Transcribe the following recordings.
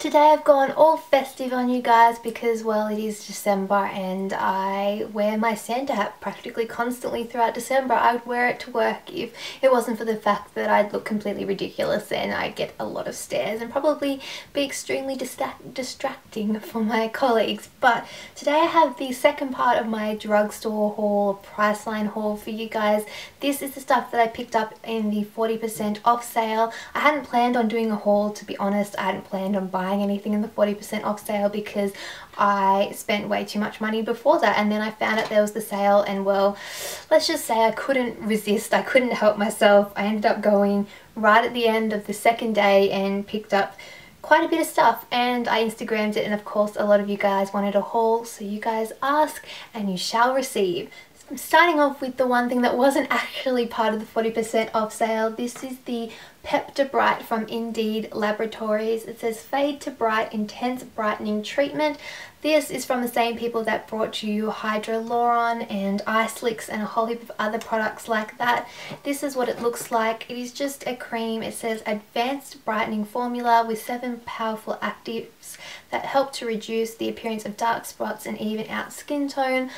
Today I've gone all festive on you guys because, well, it is December and I wear my Santa hat practically constantly throughout December. I would wear it to work if it wasn't for the fact that I'd look completely ridiculous and I'd get a lot of stares and probably be extremely distracting for my colleagues. But today I have the second part of my drugstore haul, Priceline haul for you guys. This is the stuff that I picked up in the 40% off sale. I hadn't planned on doing a haul, to be honest. I hadn't planned on buying anything in the 40% off sale because I spent way too much money before that, and then I found out there was the sale and, well, let's just say I couldn't resist. I couldn't help myself. I ended up going right at the end of the second day and picked up quite a bit of stuff, and I Instagrammed it, and of course a lot of you guys wanted a haul, so you guys ask and you shall receive. I'm starting off with the one thing that wasn't actually part of the 40% off sale. This is the Pep to Bright from Indeed Laboratories. It says Fade to Bright Intense Brightening Treatment. This is from the same people that brought you Hydroluron and Ice Licks and a whole heap of other products like that. This is what it looks like. It is just a cream. It says Advanced Brightening Formula with 7 powerful actives that help to reduce the appearance of dark spots and even out skin tone.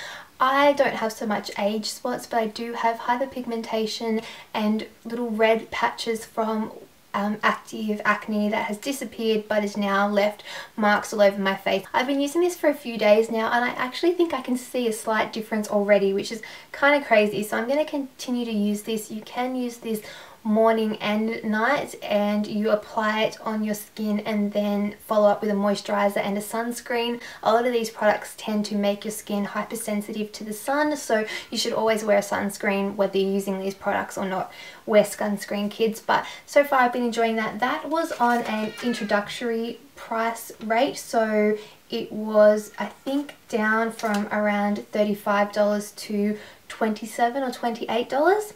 I don't have so much age spots, but I do have hyperpigmentation and little red patches from active acne that has disappeared but is now left marks all over my face. I've been using this for a few days now and I actually think I can see a slight difference already, which is kind of crazy. So I'm going to continue to use this. You can use this morning and night, and you apply it on your skin and then follow up with a moisturizer and a sunscreen. A lot of these products tend to make your skin hypersensitive to the sun, so you should always wear a sunscreen whether you're using these products or not. Wear sunscreen, kids. But so far I've been enjoying that. That was on an introductory price rate, so it was, I think, down from around $35 to $27 or $28.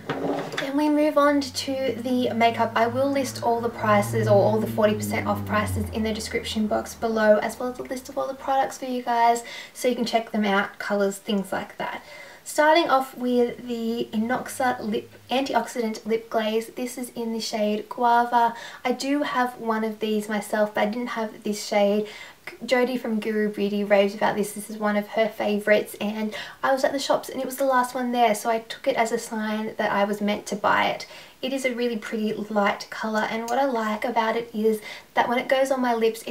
And we move on to the makeup. I will list all the prices, or all the 40% off prices, in the description box below, as well as a list of all the products for you guys so you can check them out, colours, things like that. Starting off with the Inoxa Antioxidant Lip Glaze. This is in the shade Guava. I do have one of these myself, but I didn't have this shade. Jodie from Guru Beauty raves about this. This is one of her favourites, and I was at the shops and it was the last one there, so I took it as a sign that I was meant to buy it. It is a really pretty light colour, and what I like about it is that when it goes on my lips,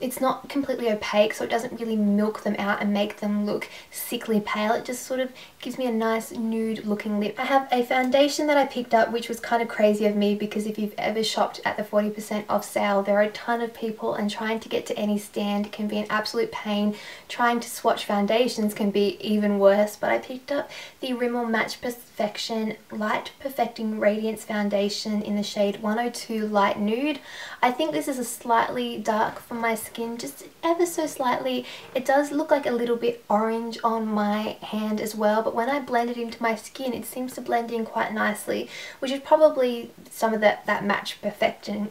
it's not completely opaque, so it doesn't really milk them out and make them look sickly pale. It just sort of gives me a nice nude looking lip. I have a foundation that I picked up, which was kind of crazy of me because if you've ever shopped at the 40% off sale, there are a ton of people and trying to get to any stand can be an absolute pain. Trying to swatch foundations can be even worse, but I picked up the Rimmel Match Perfection Light Perfecting Radiance Foundation in the shade 102 Light Nude. I think this is a slightly dark for my skin, just ever so slightly. It does look like a little bit orange on my hand as well, but when I blend it into my skin, it seems to blend in quite nicely, which is probably some of that match perfection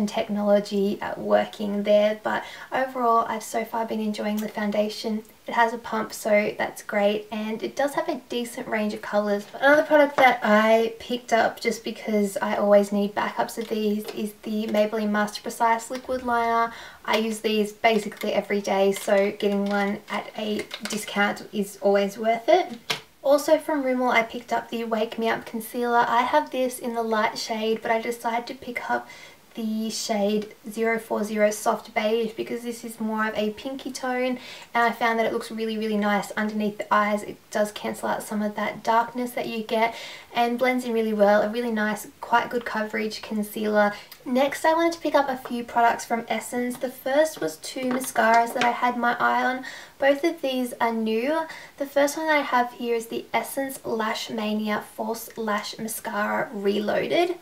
technology working there. But overall, I've so far been enjoying the foundation. It has a pump, so that's great, and it does have a decent range of colours. Another product that I picked up just because I always need backups of these is the Maybelline Master Precise Liquid Liner. I use these basically every day, so getting one at a discount is always worth it. Also from Rimmel, I picked up the Wake Me Up Concealer. I have this in the light shade, but I decided to pick up the shade 040 Soft Beige because this is more of a pinky tone, and I found that it looks really, really nice underneath the eyes. It does cancel out some of that darkness that you get and blends in really well. A really nice, quite good coverage concealer. Next, I wanted to pick up a few products from Essence. The first was 2 mascaras that I had my eye on. Both of these are new. The first one that I have here is the Essence Lash Mania False Lash Mascara Reloaded.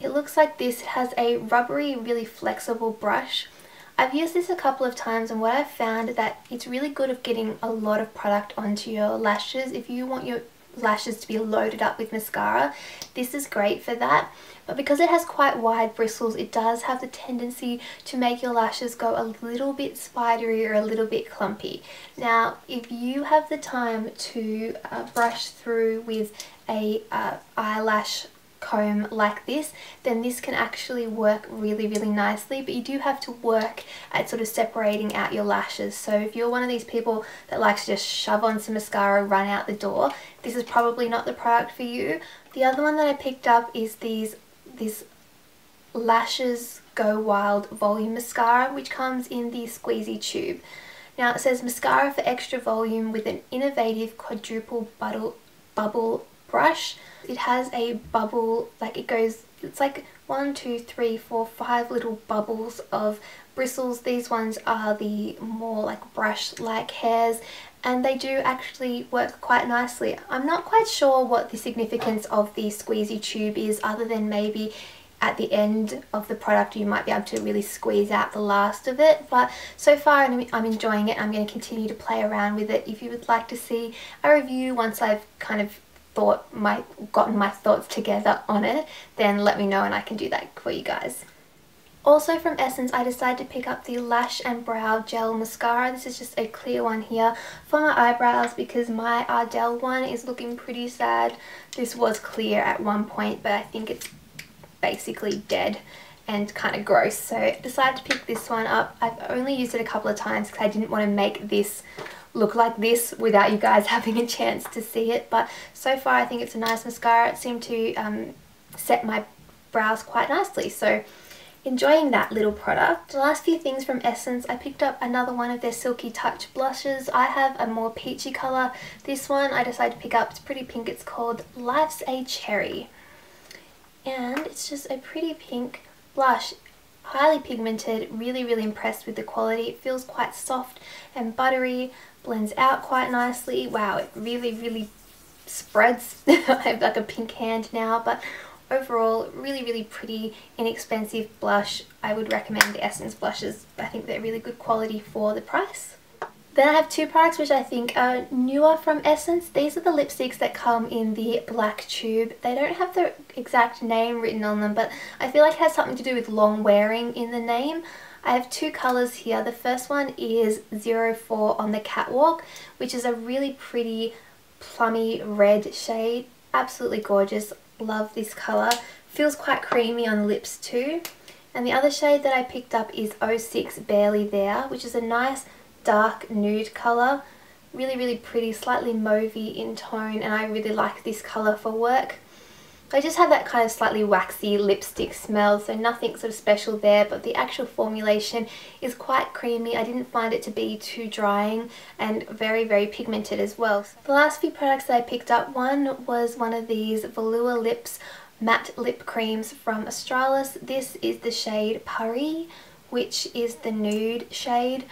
It looks like this. It has a rubbery, really flexible brush. I've used this a couple of times, and what I've found is that it's really good at getting a lot of product onto your lashes. If you want your lashes to be loaded up with mascara, this is great for that. But because it has quite wide bristles, it does have the tendency to make your lashes go a little bit spidery or a little bit clumpy. Now, if you have the time to brush through with a eyelash comb like this, then this can actually work really nicely, but you do have to work at sort of separating out your lashes. So if you're one of these people that likes to just shove on some mascara, run out the door, this is probably not the product for you. The other one that I picked up is this Lashes Go Wild Volume Mascara, which comes in the squeezy tube. Now it says mascara for extra volume with an innovative quadruple bubble brush. It has a bubble, like it's like 1, 2, 3, 4, 5 little bubbles of bristles. These ones are the more like brush like hairs, and they do actually work quite nicely. I'm not quite sure what the significance of the squeezy tube is, other than maybe at the end of the product you might be able to really squeeze out the last of it, but so far I'm enjoying it. I'm going to continue to play around with it. If you would like to see a review once I've kind of gotten my thoughts together on it, then let me know and I can do that for you guys. Also from Essence, I decided to pick up the Lash and Brow Gel Mascara. This is just a clear one here for my eyebrows because my Ardell one is looking pretty sad. This was clear at one point, but I think it's basically dead and kind of gross, so I decided to pick this one up. I've only used it a couple of times because I didn't want to make this look like this without you guys having a chance to see it, but so far I think it's a nice mascara. It seemed to set my brows quite nicely, so enjoying that little product. The last few things from Essence, I picked up another one of their Silky Touch blushes. I have a more peachy colour. This one I decided to pick up. It's pretty pink. It's called Life's a Cherry, and it's just a pretty pink blush, highly pigmented. Really impressed with the quality. It feels quite soft and buttery, blends out quite nicely. Wow, it really spreads. I have like a pink hand now, but overall really pretty, inexpensive blush. I would recommend the Essence blushes. I think they're really good quality for the price. Then I have two products which I think are newer from Essence. These are the lipsticks that come in the black tube. They don't have the exact name written on them, but I feel like it has something to do with long wearing in the name. I have two colours here. The first one is 04 on the Catwalk, which is a really pretty plummy red shade. Absolutely gorgeous. Love this colour. Feels quite creamy on the lips too. And the other shade that I picked up is 06 Barely There, which is a nice dark nude colour. Really pretty, slightly mauvey in tone, and I really like this colour for work. I just have that kind of slightly waxy lipstick smell, so nothing sort of special there, but the actual formulation is quite creamy. I didn't find it to be too drying, and very pigmented as well. The last few products that I picked up, one was one of these Velour Lips matte lip creams from Australis. This is the shade Paris, which is the nude shade.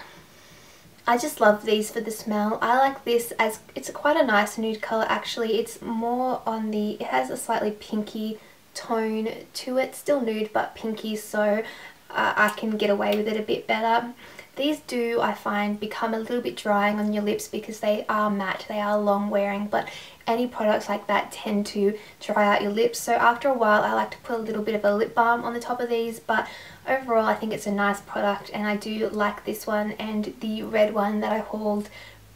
I just love these for the smell. I like this as it's quite a nice nude colour actually. It's more on the, it has a slightly pinky tone to it, still nude but pinky, so I can get away with it a bit better. These do, I find, become a little bit drying on your lips because they are matte, they are long wearing, but any products like that tend to dry out your lips, so after a while I like to put a little bit of a lip balm on the top of these, but overall I think it's a nice product and I do like this one and the red one that I hauled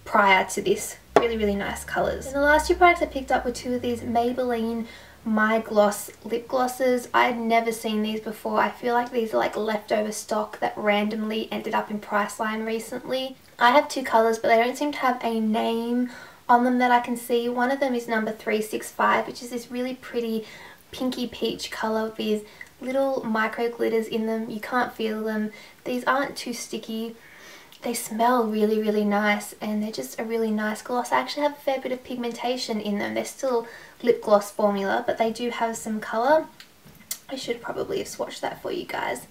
prior to this. Really nice colours. And the last two products I picked up were two of these Maybelline My Gloss lip glosses. I had never seen these before. I feel like these are like leftover stock that randomly ended up in Priceline recently. I have two colours, but they don't seem to have a name on them that I can see. One of them is number 365, which is this really pretty pinky peach colour with little micro glitters in them. You can't feel them. These aren't too sticky. They smell really nice, and they're just a really nice gloss. I actually have a fair bit of pigmentation in them. They're still lip gloss formula, but they do have some colour. I should probably have swatched that for you guys.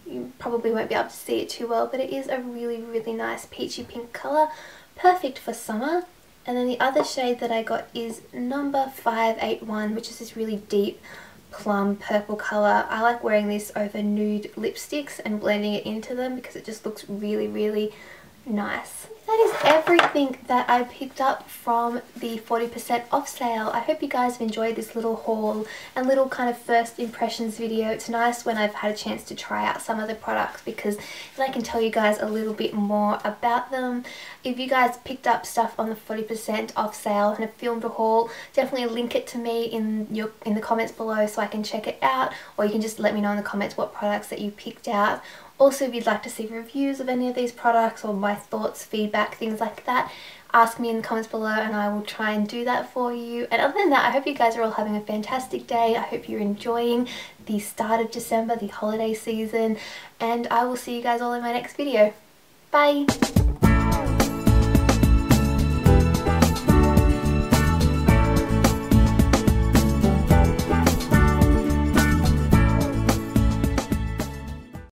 You probably won't be able to see it too well, but it is a really nice peachy pink colour. Perfect for summer. And then the other shade that I got is number 581, which is this really deep plum purple colour. I like wearing this over nude lipsticks and blending it into them because it just looks really nice. That is everything that I picked up from the 40% off sale. I hope you guys have enjoyed this little haul and little kind of first impressions video. It's nice when I've had a chance to try out some of the products because then I can tell you guys a little bit more about them. If you guys picked up stuff on the 40% off sale and have filmed a haul, definitely link it to me in the comments below so I can check it out, or you can just let me know in the comments what products that you picked out. Also, if you'd like to see reviews of any of these products or my thoughts, feedback, things like that, ask me in the comments below and I will try and do that for you. And other than that, I hope you guys are all having a fantastic day. I hope you're enjoying the start of December, the holiday season, and I will see you guys all in my next video. Bye!